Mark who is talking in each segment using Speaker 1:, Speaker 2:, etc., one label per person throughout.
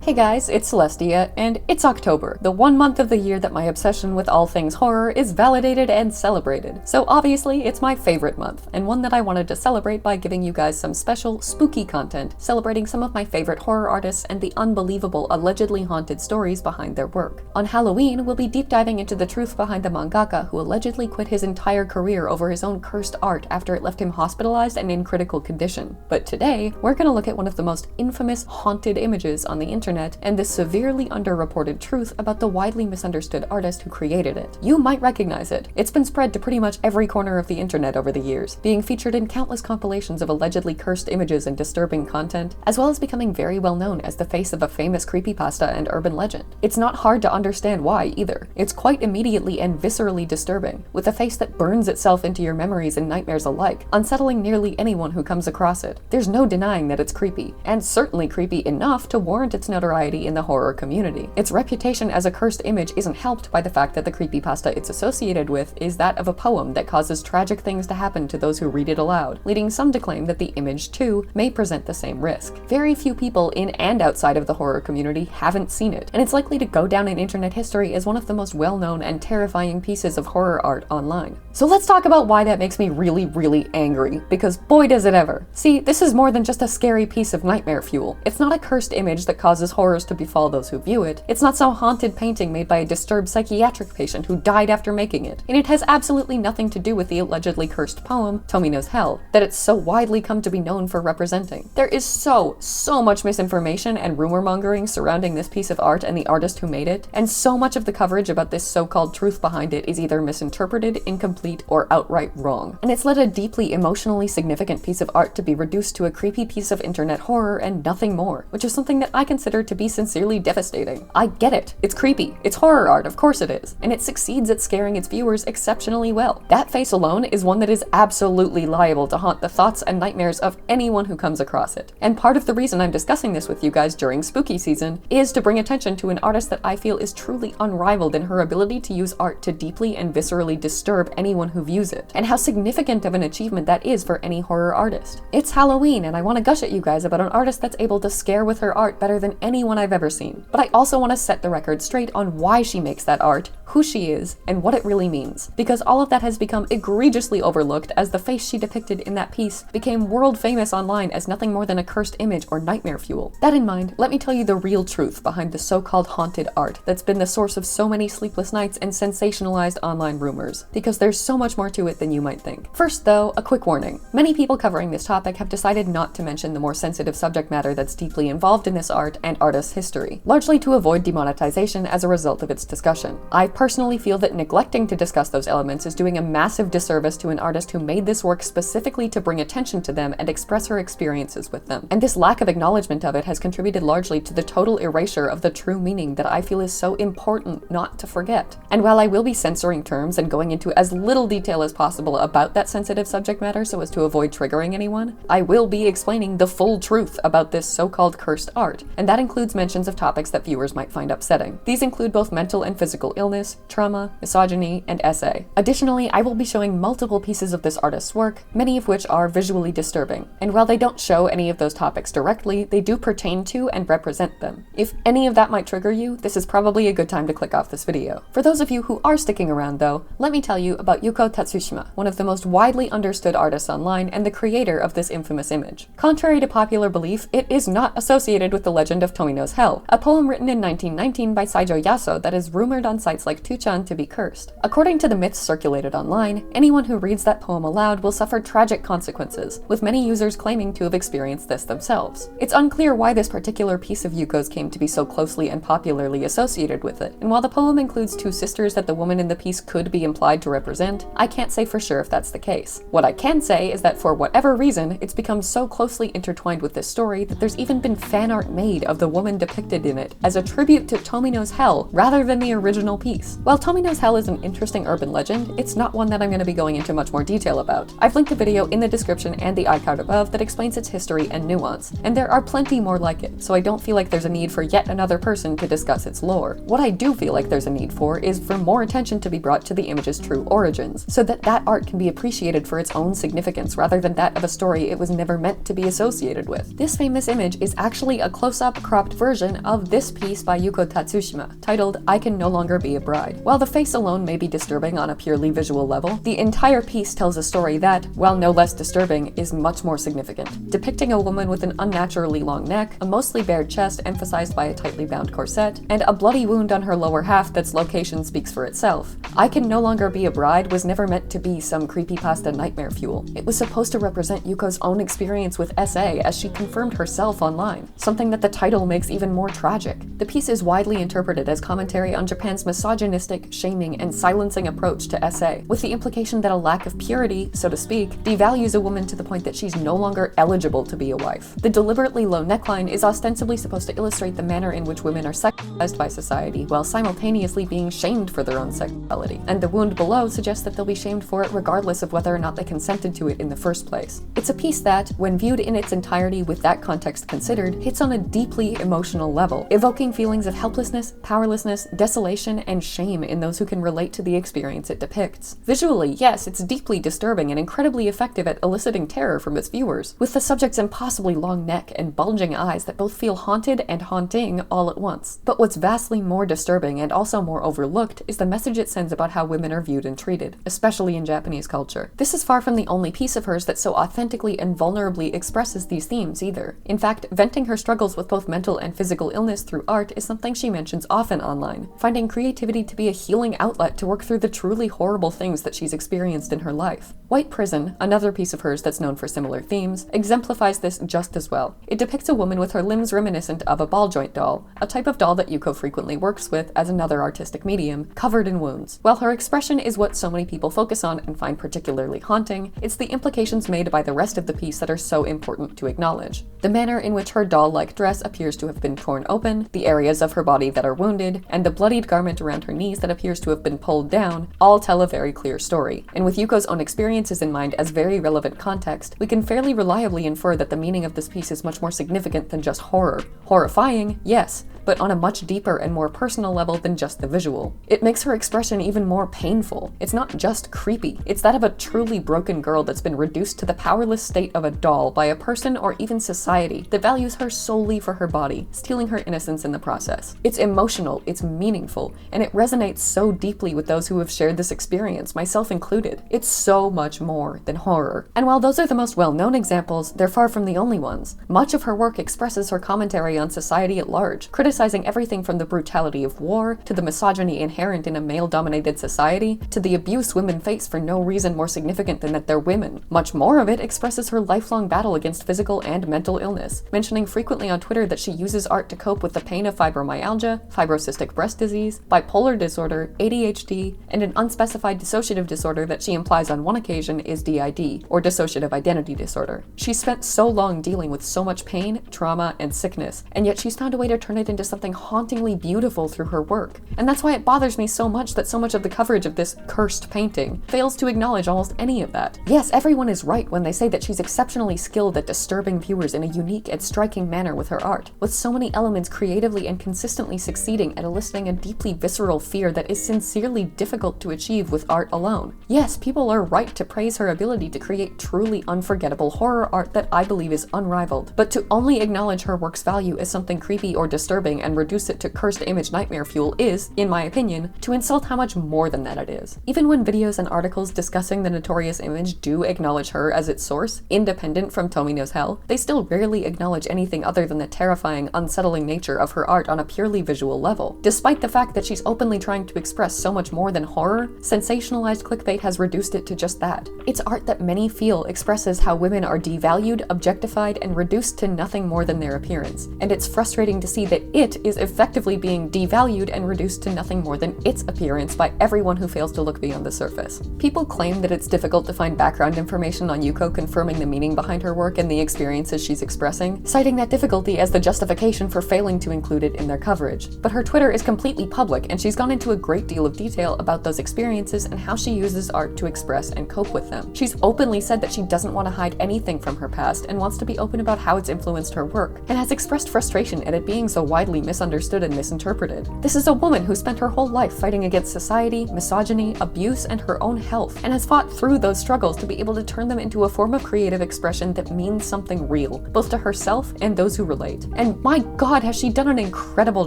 Speaker 1: Hey guys, it's Celestia, and it's October, the one month of the year that my obsession with all things horror is validated and celebrated. So obviously, it's my favorite month, and one that I wanted to celebrate by giving you guys some special, spooky content, celebrating some of my favorite horror artists and the unbelievable, allegedly haunted stories behind their work. On Halloween, we'll be deep diving into the truth behind the mangaka who allegedly quit his entire career over his own cursed art after it left him hospitalized and in critical condition. But today, we're gonna look at one of the most infamous haunted images on the internet and the severely underreported truth about the widely misunderstood artist who created it. You might recognize it. It's been spread to pretty much every corner of the internet over the years, being featured in countless compilations of allegedly cursed images and disturbing content, as well as becoming very well known as the face of a famous creepypasta and urban legend. It's not hard to understand why, either. It's quite immediately and viscerally disturbing, with a face that burns itself into your memories and nightmares alike, unsettling nearly anyone who comes across it. There's no denying that it's creepy, and certainly creepy enough to warrant its notoriety in the horror community. Its reputation as a cursed image isn't helped by the fact that the creepypasta it's associated with is that of a poem that causes tragic things to happen to those who read it aloud, leading some to claim that the image too may present the same risk. Very few people in and outside of the horror community haven't seen it, and it's likely to go down in internet history as one of the most well-known and terrifying pieces of horror art online. So let's talk about why that makes me really angry, because boy does it ever. See, this is more than just a scary piece of nightmare fuel. It's not a cursed image that causes horrors to befall those who view it. It's not some haunted painting made by a disturbed psychiatric patient who died after making it. And it has absolutely nothing to do with the allegedly cursed poem, Tomino's Hell, that it's so widely come to be known for representing. There is so much misinformation and rumor mongering surrounding this piece of art and the artist who made it, and so much of the coverage about this so-called truth behind it is either misinterpreted, incomplete, or outright wrong. And it's led a deeply emotionally significant piece of art to be reduced to a creepy piece of internet horror and nothing more, which is something that I consider to be sincerely devastating. I get it. It's creepy. It's horror art, of course it is. And it succeeds at scaring its viewers exceptionally well. That face alone is one that is absolutely liable to haunt the thoughts and nightmares of anyone who comes across it. And part of the reason I'm discussing this with you guys during spooky season is to bring attention to an artist that I feel is truly unrivaled in her ability to use art to deeply and viscerally disturb anyone who views it, and how significant of an achievement that is for any horror artist. It's Halloween, and I want to gush at you guys about an artist that's able to scare with her art better than anyone I've ever seen. But I also want to set the record straight on why she makes that art, who she is, and what it really means. Because all of that has become egregiously overlooked as the face she depicted in that piece became world famous online as nothing more than a cursed image or nightmare fuel. That in mind, let me tell you the real truth behind the so-called haunted art that's been the source of so many sleepless nights and sensationalized online rumors, because there's so much more to it than you might think. First though, a quick warning. Many people covering this topic have decided not to mention the more sensitive subject matter that's deeply involved in this art and artist's history, largely to avoid demonetization as a result of its discussion. I personally feel that neglecting to discuss those elements is doing a massive disservice to an artist who made this work specifically to bring attention to them and express her experiences with them. And this lack of acknowledgement of it has contributed largely to the total erasure of the true meaning that I feel is so important not to forget. And while I will be censoring terms and going into as little detail as possible about that sensitive subject matter so as to avoid triggering anyone, I will be explaining the full truth about this so-called cursed art, and that includes mentions of topics that viewers might find upsetting. These include both mental and physical illness, trauma, misogyny, and SA. Additionally, I will be showing multiple pieces of this artist's work, many of which are visually disturbing. And while they don't show any of those topics directly, they do pertain to and represent them. If any of that might trigger you, this is probably a good time to click off this video. For those of you who are sticking around though, let me tell you about Yuko Tatsushima, one of the most widely understood artists online and the creator of this infamous image. Contrary to popular belief, it is not associated with the legend of Tomino's Hell, a poem written in 1919 by Saijo Yaso that is rumored on sites like 2chan to be cursed. According to the myths circulated online, anyone who reads that poem aloud will suffer tragic consequences, with many users claiming to have experienced this themselves. It's unclear why this particular piece of Yuko's came to be so closely and popularly associated with it, and while the poem includes two sisters that the woman in the piece could be implied to represent, I can't say for sure if that's the case. What I can say is that for whatever reason, it's become so closely intertwined with this story that there's even been fan art made of the woman depicted in it as a tribute to Tomino's Hell rather than the original piece. While Tomino's Hell is an interesting urban legend, it's not one that I'm going to be going into much more detail about. I've linked a video in the description and the iCard above that explains its history and nuance, and there are plenty more like it, so I don't feel like there's a need for yet another person to discuss its lore. What I do feel like there's a need for is for more attention to be brought to the image's true origins, so that that art can be appreciated for its own significance rather than that of a story it was never meant to be associated with. This famous image is actually a close-up cropped version of this piece by Yuko Tatsushima, titled "I Can No Longer Be a Bride." While the face alone may be disturbing on a purely visual level, the entire piece tells a story that, while no less disturbing, is much more significant, depicting a woman with an unnaturally long neck, a mostly bared chest emphasized by a tightly bound corset, and a bloody wound on her lower half that's location speaks for itself. "I Can No Longer Be a Bride" was never meant to be some creepypasta nightmare fuel. It was supposed to represent Yuko's own experience with SA as she confirmed herself online, something that the title makes even more tragic. The piece is widely interpreted as commentary on Japan's misogynistic, shaming, and silencing approach to SA, with the implication that a lack of purity, so to speak, devalues a woman to the point that she's no longer eligible to be a wife. The deliberately low neckline is ostensibly supposed to illustrate the manner in which women are sexualized by society, while simultaneously being shamed for their own sexuality, and the wound below suggests that they'll be shamed for it regardless of whether or not they consented to it in the first place. It's a piece that, when viewed in its entirety with that context considered, hits on a deeply emotional level, evoking feelings of helplessness, powerlessness, desolation, and shame in those who can relate to the experience it depicts. Visually, yes, it's deeply disturbing and incredibly effective at eliciting terror from its viewers, with the subject's impossibly long neck and bulging eyes that both feel haunted and haunting all at once. But what's vastly more disturbing and also more overlooked is the message it sends about how women are viewed and treated, especially in Japanese culture. This is far from the only piece of hers that so authentically and vulnerably expresses these themes either. In fact, venting her struggles with both mental and physical illness through art is something she mentions often online, finding creativity to be a healing outlet to work through the truly horrible things that she's experienced in her life. White Prison, another piece of hers that's known for similar themes, exemplifies this just as well. It depicts a woman with her limbs reminiscent of a ball joint doll, a type of doll that Yuko frequently works with as another artistic medium, covered in wounds. While her expression is what so many people focus on and find particularly haunting, it's the implications made by the rest of the piece that are so important to acknowledge. The manner in which her doll-like dress appears to have been torn open, the areas of her body that are wounded, and the bloodied garment around her knees that appears to have been pulled down, all tell a very clear story. And with Yuko's own experiences in mind as very relevant context, we can fairly reliably infer that the meaning of this piece is much more significant than just horror. Horrifying, yes, but on a much deeper and more personal level than just the visual. It makes her expression even more painful. It's not just creepy, it's that of a truly broken girl that's been reduced to the powerless state of a doll by a person or even society that values her solely for her body, stealing her innocence in the process. It's emotional, it's meaningful, and it resonates so deeply with those who have shared this experience, myself included. It's so much more than horror. And while those are the most well-known examples, they're far from the only ones. Much of her work expresses her commentary on society at large, criticizing everything from the brutality of war, to the misogyny inherent in a male-dominated society, to the abuse women face for no reason more significant than that they're women. Much more of it expresses her lifelong battle against physical and mental illness, mentioning frequently on Twitter that she uses art to cope with the pain of fibromyalgia, fibrocystic breast disease, bipolar disorder, ADHD, and an unspecified dissociative disorder that she implies on one occasion is DID, or dissociative identity disorder. She's spent so long dealing with so much pain, trauma, and sickness, and yet she's found a way to turn it into something hauntingly beautiful through her work. And that's why it bothers me so much that so much of the coverage of this cursed painting fails to acknowledge almost any of that. Yes, everyone is right when they say that she's exceptionally skilled at disturbing viewers in a unique and striking manner with her art, with so many elements creatively and consistently succeeding at eliciting a deeply visceral fear that is sincerely difficult to achieve with art alone. Yes, people are right to praise her ability to create truly unforgettable horror art that I believe is unrivaled, but to only acknowledge her work's value as something creepy or disturbing and reduce it to cursed image nightmare fuel is, in my opinion, to insult how much more than that it is. Even when videos and articles discussing the notorious image do acknowledge her as its source, independent from Tomino's Hell, they still rarely acknowledge anything other than the terrifying, unsettling nature of her art on a purely visual level. Despite the fact that she's openly trying to express so much more than horror, sensationalized clickbait has reduced it to just that. It's art that many feel expresses how women are devalued, objectified, and reduced to nothing more than their appearance, and it's frustrating to see that it is effectively being devalued and reduced to nothing more than its appearance by everyone who fails to look beyond the surface. People claim that it's difficult to find background information on Yuko confirming the meaning behind her work and the experiences she's expressing, citing that difficulty as the justification for failing to include it in their coverage. But her Twitter is completely public, and she's gone into a great deal of detail about those experiences and how she uses art to express and cope with them. She's openly said that she doesn't want to hide anything from her past and wants to be open about how it's influenced her work, and has expressed frustration at it being so widely widely misunderstood and misinterpreted. This is a woman who spent her whole life fighting against society, misogyny, abuse, and her own health, and has fought through those struggles to be able to turn them into a form of creative expression that means something real, both to herself and those who relate. And my god, has she done an incredible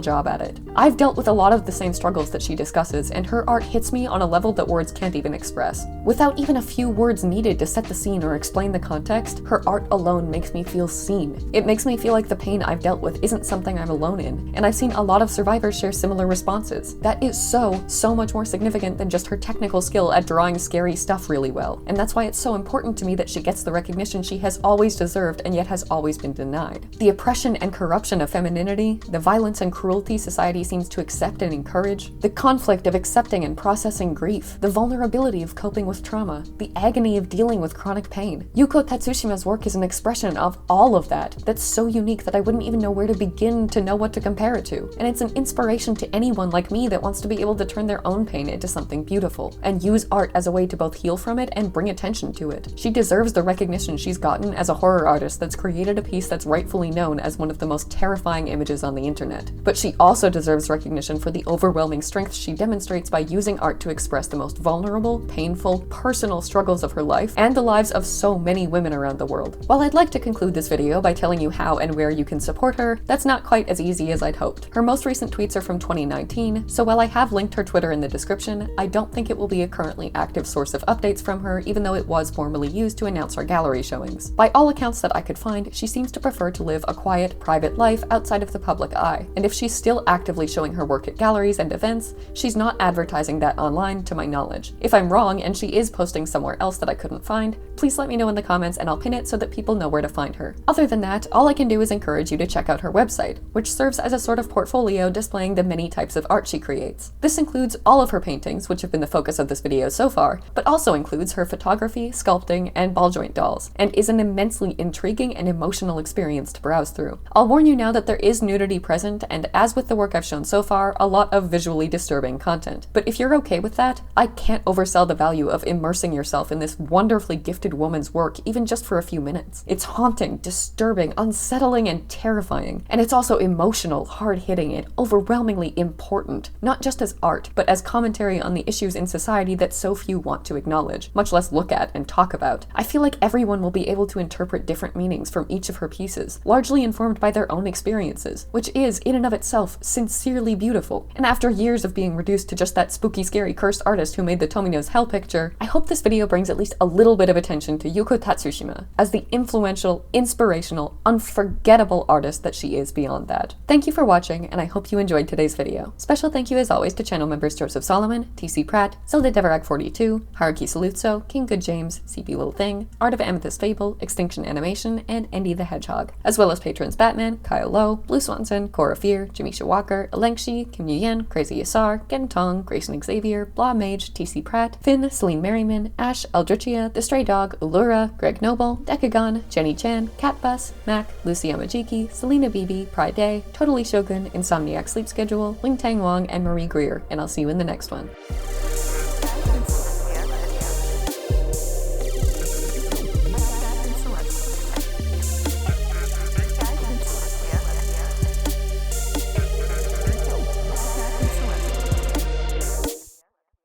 Speaker 1: job at it. I've dealt with a lot of the same struggles that she discusses, and her art hits me on a level that words can't even express. Without even a few words needed to set the scene or explain the context, her art alone makes me feel seen. It makes me feel like the pain I've dealt with isn't something I'm alone in, and I've seen a lot of survivors share similar responses. That is so much more significant than just her technical skill at drawing scary stuff really well, and that's why it's so important to me that she gets the recognition she has always deserved and yet has always been denied. The oppression and corruption of femininity, the violence and cruelty society seems to accept and encourage, the conflict of accepting and processing grief, the vulnerability of coping with trauma, the agony of dealing with chronic pain. Yuko Tatsushima's work is an expression of all of that that's so unique that I wouldn't even know where to begin to know what to compare it to. And it's an inspiration to anyone like me that wants to be able to turn their own pain into something beautiful, and use art as a way to both heal from it and bring attention to it. She deserves the recognition she's gotten as a horror artist that's created a piece that's rightfully known as one of the most terrifying images on the internet. But she also deserves recognition for the overwhelming strength she demonstrates by using art to express the most vulnerable, painful, personal struggles of her life and the lives of so many women around the world. While I'd like to conclude this video by telling you how and where you can support her, that's not quite as easy as I'd hoped. Her most recent tweets are from 2019, so while I have linked her Twitter in the description, I don't think it will be a currently active source of updates from her, even though it was formally used to announce her gallery showings. By all accounts that I could find, she seems to prefer to live a quiet, private life outside of the public eye, and if she's still actively showing her work at galleries and events, she's not advertising that online to my knowledge. If I'm wrong and she is posting somewhere else that I couldn't find, please let me know in the comments and I'll pin it so that people know where to find her. Other than that, all I can do is encourage you to check out her website, which serves as a sort of portfolio displaying the many types of art she creates. This includes all of her paintings, which have been the focus of this video so far, but also includes her photography, sculpting, and ball joint dolls, and is an immensely intriguing and emotional experience to browse through. I'll warn you now that there is nudity present, and as with the work I've shown so far, a lot of visually disturbing content. But if you're okay with that, I can't oversell the value of immersing yourself in this wonderfully gifted woman's work even just for a few minutes. It's haunting, disturbing, unsettling, and terrifying. And it's also emotional, hard-hitting, and overwhelmingly important, not just as art, but as commentary on the issues in society that so few want to acknowledge, much less look at and talk about. I feel like everyone will be able to interpret different meanings from each of her pieces, largely informed by their own experiences, which is, in and of itself, sincerely beautiful. And after years of being reduced to just that spooky, scary, cursed artist who made the Tomino's Hell picture, I hope this video brings at least a little bit of attention to Yuko Tatsushima as the influential, inspirational, unforgettable artist that she is beyond that. Thank you for watching, and I hope you enjoyed today's video. Special thank you as always to channel members Joseph Solomon, TC Pratt, Zelda Devarag 42, Haruki Saluzzo, King Good James, CP Little Thing, Art of Amethyst Fable, Extinction Animation, and Andy the Hedgehog, as well as patrons Batman, Kyle Lowe, Blue Swanson, Cora Fear, Jamisha Walker, Elengshi, Kim Yu Yen, Crazy Yasar, Gen Tong, Grayson Xavier, Blah Mage, TC Pratt, Finn, Celine Merriman, Ash, Eldritchia, The Stray Dog, Ulura, Greg Noble, Decagon, Jenny Chan, Catbus, Mac, Lucy Yamajiki, Selena Beebe, Pride Day, Totally Shogun, Insomniac Sleep Schedule, Ling Tang Wong, and Marie Greer, and I'll see you in the next one.